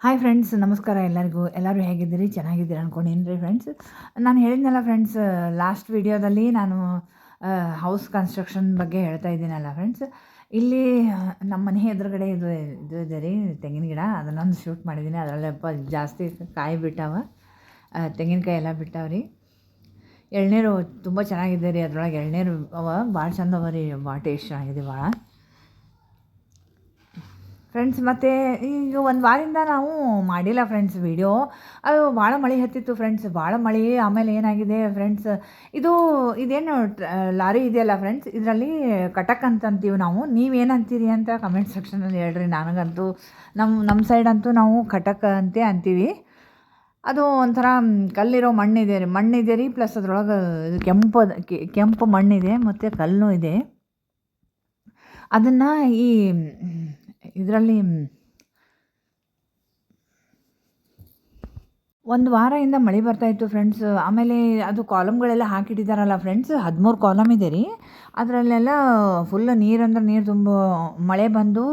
Hi friends, ನಮಸ್ಕಾರ ಎಲ್ಲರಿಗೂ. ಎಲ್ಲರೂ ಹೇಗಿದ್ದೀರಿ? ಚೆನ್ನಾಗಿದ್ದೀರಿ ಅಂದ್ಕೊಂಡೇನು ರೀ ಫ್ರೆಂಡ್ಸ್. ನಾನು ಹೇಳಿದ್ನಲ್ಲ ಫ್ರೆಂಡ್ಸ್, ಲಾಸ್ಟ್ ವಿಡಿಯೋದಲ್ಲಿ ನಾನು ಹೌಸ್ ಕನ್ಸ್ಟ್ರಕ್ಷನ್ ಬಗ್ಗೆ ಹೇಳ್ತಾ ಇದ್ದೀನಲ್ಲ ಫ್ರೆಂಡ್ಸ್. ಇಲ್ಲಿ ನಮ್ಮ ಮನೆ ಎದುರುಗಡೆ ಇದು ಇದು ಇದೆ ರೀ, ತೆಂಗಿನ ಗಿಡ. ಅದನ್ನೊಂದು ಶೂಟ್ ಮಾಡಿದ್ದೀನಿ. ಅದರಲ್ಲಪ್ಪ ಜಾಸ್ತಿ ಕಾಯಿ ಬಿಟ್ಟಾವ, ತೆಂಗಿನಕಾಯಿ ಎಲ್ಲ ಬಿಟ್ಟಾವ ರೀ. ಎಳ್ನೀರು ತುಂಬ ಚೆನ್ನಾಗಿದೆ ರೀ, ಅದರೊಳಗೆ ಎಳ್ನೀರು ಅವ ಭಾಳ ಚಂದ ಅವ ರೀ, ಭಾಳ ಟೇಸ್ಟ್ ಚೆನ್ನಾಗಿದೆ ಭಾಳ ಫ್ರೆಂಡ್ಸ್. ಮತ್ತು ಈಗ ಒಂದು ವಾರದಿಂದ ನಾವು ಮಾಡಿಲ್ಲ ಫ್ರೆಂಡ್ಸ್ ವಿಡಿಯೋ. ಅದು ಭಾಳ ಮಳೆ ಹತ್ತಿತ್ತು ಫ್ರೆಂಡ್ಸ್, ಭಾಳ ಮಳೆ. ಆಮೇಲೆ ಏನಾಗಿದೆ ಫ್ರೆಂಡ್ಸ್, ಇದೇನು ಲಾರಿ ಇದೆಯಲ್ಲ ಫ್ರೆಂಡ್ಸ್, ಇದರಲ್ಲಿ ಕಟಕ್ ಅಂತ ಅಂತೀವಿ ನಾವು. ನೀವೇನಂತೀರಿ ಅಂತ ಕಮೆಂಟ್ ಸೆಕ್ಷನಲ್ಲಿ ಹೇಳ್ರಿ. ನನಗಂತೂ ನಮ್ಮ ಸೈಡ್ ಅಂತೂ ನಾವು ಕಟಕ್ ಅಂತೆ ಅಂತೀವಿ. ಅದು ಒಂಥರ ಕಲ್ಲಿರೋ ಮಣ್ಣಿದೆ ರೀ, ಪ್ಲಸ್ ಅದ್ರೊಳಗೆ ಕೆಂಪು ಮಣ್ಣಿದೆ ಮತ್ತು ಕಲ್ಲು ಇದೆ. ಅದನ್ನು ಈ ಇದರಲ್ಲಿ ಒಂದು ವಾರದಿಂದ ಮಳೆ ಬರ್ತಾಯಿತ್ತು ಫ್ರೆಂಡ್ಸ್. ಆಮೇಲೆ ಅದು ಕಾಲಮ್ಗಳೆಲ್ಲ ಹಾಕಿಟ್ಟಿದ್ದಾರಲ್ಲ ಫ್ರೆಂಡ್ಸ್, 13 ಕಾಲಮ್ ಇದೆ ರೀ. ಅದರಲ್ಲೆಲ್ಲ ಫುಲ್ ನೀರು ತುಂಬ ಮಳೆ ಬಂದು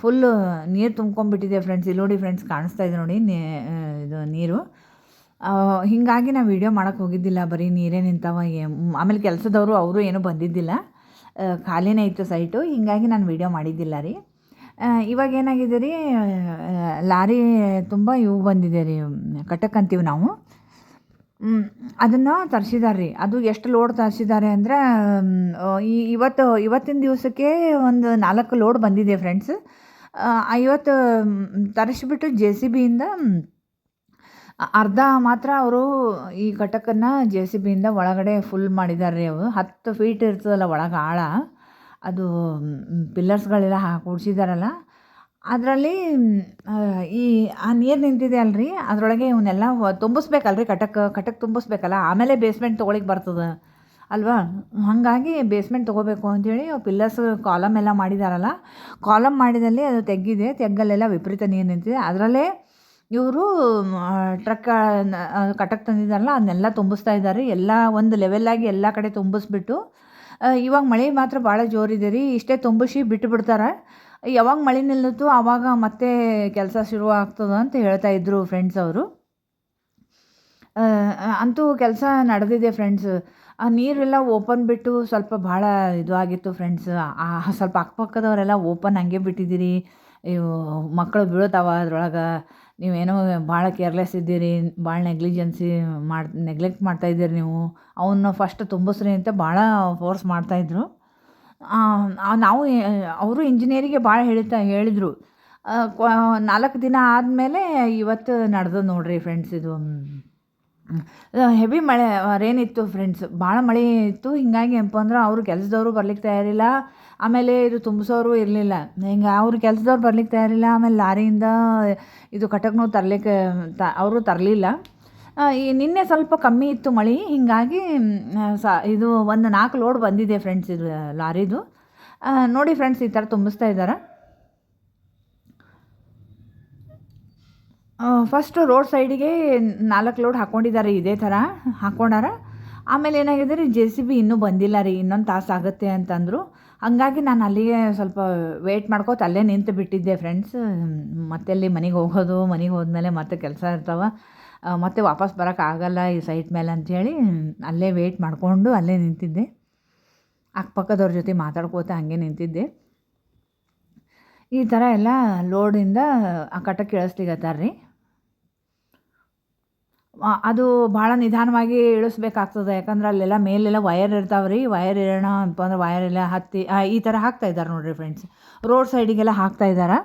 ಫುಲ್ಲು ನೀರು ತುಂಬ್ಕೊಂಡ್ಬಿಟ್ಟಿದೆ ಫ್ರೆಂಡ್ಸ್. ಇಲ್ಲಿ ನೋಡಿ ಫ್ರೆಂಡ್ಸ್, ಕಾಣಿಸ್ತಾ ಇದೆ ನೋಡಿ ಇದು ನೀರು. ಹೀಗಾಗಿ ನಾವು ವೀಡಿಯೋ ಮಾಡೋಕ್ಕೆ ಹೋಗಿದ್ದಿಲ್ಲ, ಬರೀ ನೀರೇ ನಿಂತಾವ. ಆಮೇಲೆ ಕೆಲಸದವರು ಅವರು ಏನೂ ಬಂದಿದ್ದಿಲ್ಲ, ಖಾಲಿನೇ ಇತ್ತು ಸೈಟು. ಹೀಗಾಗಿ ನಾನು ವೀಡಿಯೋ ಮಾಡಿದ್ದಿಲ್ಲ ರೀ. ಇವಾಗ ಏನಾಗಿದೆ ರೀ, ಲಾರಿ ತುಂಬ ಇವು ಬಂದಿದೆ ರೀ, ಕಟಕ್ ಅಂತೀವಿ ನಾವು. ಅದನ್ನು ತರಿಸಿದ್ದಾರೆ ರೀ. ಅದು ಎಷ್ಟು ಲೋಡ್ ತರಿಸಿದ್ದಾರೆ ಅಂದರೆ, ಇವತ್ತಿನ ದಿವಸಕ್ಕೆ ಒಂದು 4 ಲೋಡ್ ಬಂದಿದೆ ಫ್ರೆಂಡ್ಸ್. 50 ತರಿಸಿಬಿಟ್ಟು JCBಯಿಂದ ಅರ್ಧ ಮಾತ್ರ ಅವರು ಈ ಕಟಕನ್ನು JCBಯಿಂದ ಒಳಗಡೆ ಫುಲ್ ಮಾಡಿದ್ದಾರೆ ರೀ. ಅವು 10 ಫೀಟ್ ಇರ್ತದಲ್ಲ ಒಳಗೆ ಆಳ, ಅದು ಪಿಲ್ಲರ್ಸ್ಗಳೆಲ್ಲ ಕೂಡಿಸಿದಾರಲ್ಲ, ಅದರಲ್ಲಿ ಆ ನೀರು ನಿಂತಿದೆ ಅಲ್ರಿ, ಅದರೊಳಗೆ ಇವನ್ನೆಲ್ಲ ತುಂಬಿಸ್ಬೇಕಲ್ರಿ, ಕಟಕ್ ತುಂಬಿಸ್ಬೇಕಲ್ಲ. ಆಮೇಲೆ ಬೇಸ್ಮೆಂಟ್ ತೊಗೊಳಿಕ್ಕೆ ಬರ್ತದೆ ಅಲ್ವಾ. ಹಾಗಾಗಿ ಬೇಸ್ಮೆಂಟ್ ತೊಗೋಬೇಕು ಅಂಥೇಳಿ ಪಿಲ್ಲರ್ಸ್ ಕಾಲಮ್ ಎಲ್ಲ ಮಾಡಿದಾರಲ್ಲ, ಕಾಲಮ್ ಮಾಡಿದಲ್ಲಿ ಅದು ತೆಗ್ಗಲ್ಲೆಲ್ಲ ವಿಪರೀತ ನೀರು ನಿಂತಿದೆ. ಅದರಲ್ಲೇ ಇವರು ಕಟಕ್ ತಂದಿದ್ದಾರಲ್ಲ, ಅದನ್ನೆಲ್ಲ ತುಂಬಿಸ್ತಾ ಇದ್ದಾರೆ. ಎಲ್ಲ ಒಂದು ಲೆವೆಲ್ಲಾಗಿ ಎಲ್ಲ ಕಡೆ ತುಂಬಿಸ್ಬಿಟ್ಟು, ಇವಾಗ ಮಳೆ ಮಾತ್ರ ಭಾಳ ಜೋರಿದೆ ರೀ. ಇಷ್ಟೇ ತುಂಬಿಸಿ ಬಿಟ್ಟು ಬಿಡ್ತಾರೆ. ಯಾವಾಗ ಮಳೆ ನಿಲ್ಲುತ್ತೋ ಆವಾಗ ಮತ್ತೆ ಕೆಲಸ ಶುರು ಆಗ್ತದೆ ಅಂತ ಹೇಳ್ತಾಯಿದ್ರು ಫ್ರೆಂಡ್ಸ್ ಅವರು. ಅಂತೂ ಕೆಲಸ ನಡೆದಿದೆ ಫ್ರೆಂಡ್ಸ್. ಆ ನೀರೆಲ್ಲ ಓಪನ್ ಬಿಟ್ಟು ಸ್ವಲ್ಪ ಭಾಳ ಇದು ಆಗಿತ್ತು ಫ್ರೆಂಡ್ಸ್. ಸ್ವಲ್ಪ ಅಕ್ಕಪಕ್ಕದವರೆಲ್ಲ ಓಪನ್ ಹಂಗೆ ಬಿಟ್ಟಿದ್ದೀರಿ, ಇವು ಮಕ್ಕಳು ಬೀಳ್ತಾವ ಅದರೊಳಗೆ, ನೀವೇನೋ ಭಾಳ ಕೇರ್ಲೆಸ್ ಇದ್ದೀರಿ, ಭಾಳ ನೆಗ್ಲೆಕ್ಟ್ ಮಾಡ್ತಾಯಿದ್ದೀರಿ ನೀವು, ಅವನ್ನ ಫಸ್ಟ್ ತುಂಬಿಸ್ರಿ ಅಂತ ಭಾಳ ಫೋರ್ಸ್ ಮಾಡ್ತಾಯಿದ್ರು. ಅವರು ಇಂಜಿನಿಯರಿಗೆ ಭಾಳ ಹೇಳಿದರು. 4 ದಿನ ಆದಮೇಲೆ ಇವತ್ತು ನಡೆದು ನೋಡಿರಿ ಫ್ರೆಂಡ್ಸ್. ಇದು ಹೆವಿ ರೇನ್ ಇತ್ತು ಫ್ರೆಂಡ್ಸ್, ಭಾಳ ಮಳೆ ಇತ್ತು. ಹಿಂಗಾಗಿ ಏನಪ್ಪ ಅಂದ್ರೆ ಅವರು ಕೆಲಸದವರು ಬರ್ಲಿಕ್ಕೆ ತಯಾರಿಲ್ಲ, ಆಮೇಲೆ ಇದು ತುಂಬಿಸೋರು ಇರಲಿಲ್ಲ. ಹಿಂಗೆ ಅವ್ರು ಕೆಲಸದವ್ರು ಬರ್ಲಿಕ್ಕೆ ತಯಾರಿಲ್ಲ. ಆಮೇಲೆ ಲಾರಿಯಿಂದ ಇದು ಕಟಕ್ನೂ ಅವರು ತರಲಿಲ್ಲ. ನಿನ್ನೆ ಸ್ವಲ್ಪ ಕಮ್ಮಿ ಇತ್ತು ಮಳೆ, ಹೀಗಾಗಿ ಇದು ಒಂದು 4 ಲೋಡ್ ಬಂದಿದೆ ಫ್ರೆಂಡ್ಸ್, ಇದು ಲಾರಿದು. ನೋಡಿ ಫ್ರೆಂಡ್ಸ್, ಈ ಥರ ತುಂಬಿಸ್ತಾ ಇದ್ದಾರೆ. ಫಸ್ಟು ರೋಡ್ ಸೈಡಿಗೆ 4 ಲೋಡ್ ಹಾಕ್ಕೊಂಡಿದ್ದಾರೆ, ಇದೇ ಥರ ಹಾಕ್ಕೊಂಡಾರ. ಆಮೇಲೆ ಏನಾಗಿದೆ ರೀ, JCB ಇನ್ನೂ ಬಂದಿಲ್ಲ ರೀ, ಇನ್ನೊಂದು ತಾಸು ಆಗುತ್ತೆ ಅಂತಂದರು. ಹಾಗಾಗಿ ನಾನು ಅಲ್ಲಿಗೆ ಸ್ವಲ್ಪ ವೆಯ್ಟ್ ಮಾಡ್ಕೋತ ಅಲ್ಲೇ ನಿಂತು ಬಿಟ್ಟಿದ್ದೆ ಫ್ರೆಂಡ್ಸ್. ಮತ್ತೆ ಅಲ್ಲಿ ಮನೆಗೆ ಹೋದ್ಮೇಲೆ ಮತ್ತೆ ಕೆಲಸ ಇರ್ತಾವೆ, ಮತ್ತೆ ವಾಪಸ್ ಬರೋಕ್ಕಾಗಲ್ಲ ಈ ಸೈಟ್ ಮೇಲೆ ಅಂಥೇಳಿ ಅಲ್ಲೇ ವೆಯ್ಟ್ ಮಾಡಿಕೊಂಡು ಅಲ್ಲೇ ನಿಂತಿದ್ದೆ. ಅಕ್ಕಪಕ್ಕದವ್ರ ಜೊತೆ ಮಾತಾಡ್ಕೋತ ಹಂಗೆ ನಿಂತಿದ್ದೆ. ಈ ಥರ ಎಲ್ಲ ಲೋಡಿಂದ ಆ ಕಟಕ್ ಇಳಿಸ್ಲಿಕ್ಕತ್ತಾರ ರೀ. ಅದು ಭಾಳ ನಿಧಾನವಾಗಿ ಇಳಿಸ್ಬೇಕಾಗ್ತದೆ, ಯಾಕಂದ್ರೆ ಅಲ್ಲೆಲ್ಲ ಮೇಲೆಲ್ಲ ವಯರ್ ಇರ್ತಾವೆ ರೀ. ವಯರ್ ಇರೋಣ ಅಂತ ಅಂದ್ರೆ ವಯರೆಲ್ಲ ಹತ್ತಿ ಈ ಥರ ಹಾಕ್ತಾಯಿದ್ದಾರೆ ನೋಡಿರಿ ಫ್ರೆಂಡ್ಸ್. ರೋಡ್ ಸೈಡಿಗೆಲ್ಲ ಹಾಕ್ತಾಯಿದ್ದಾರೆ.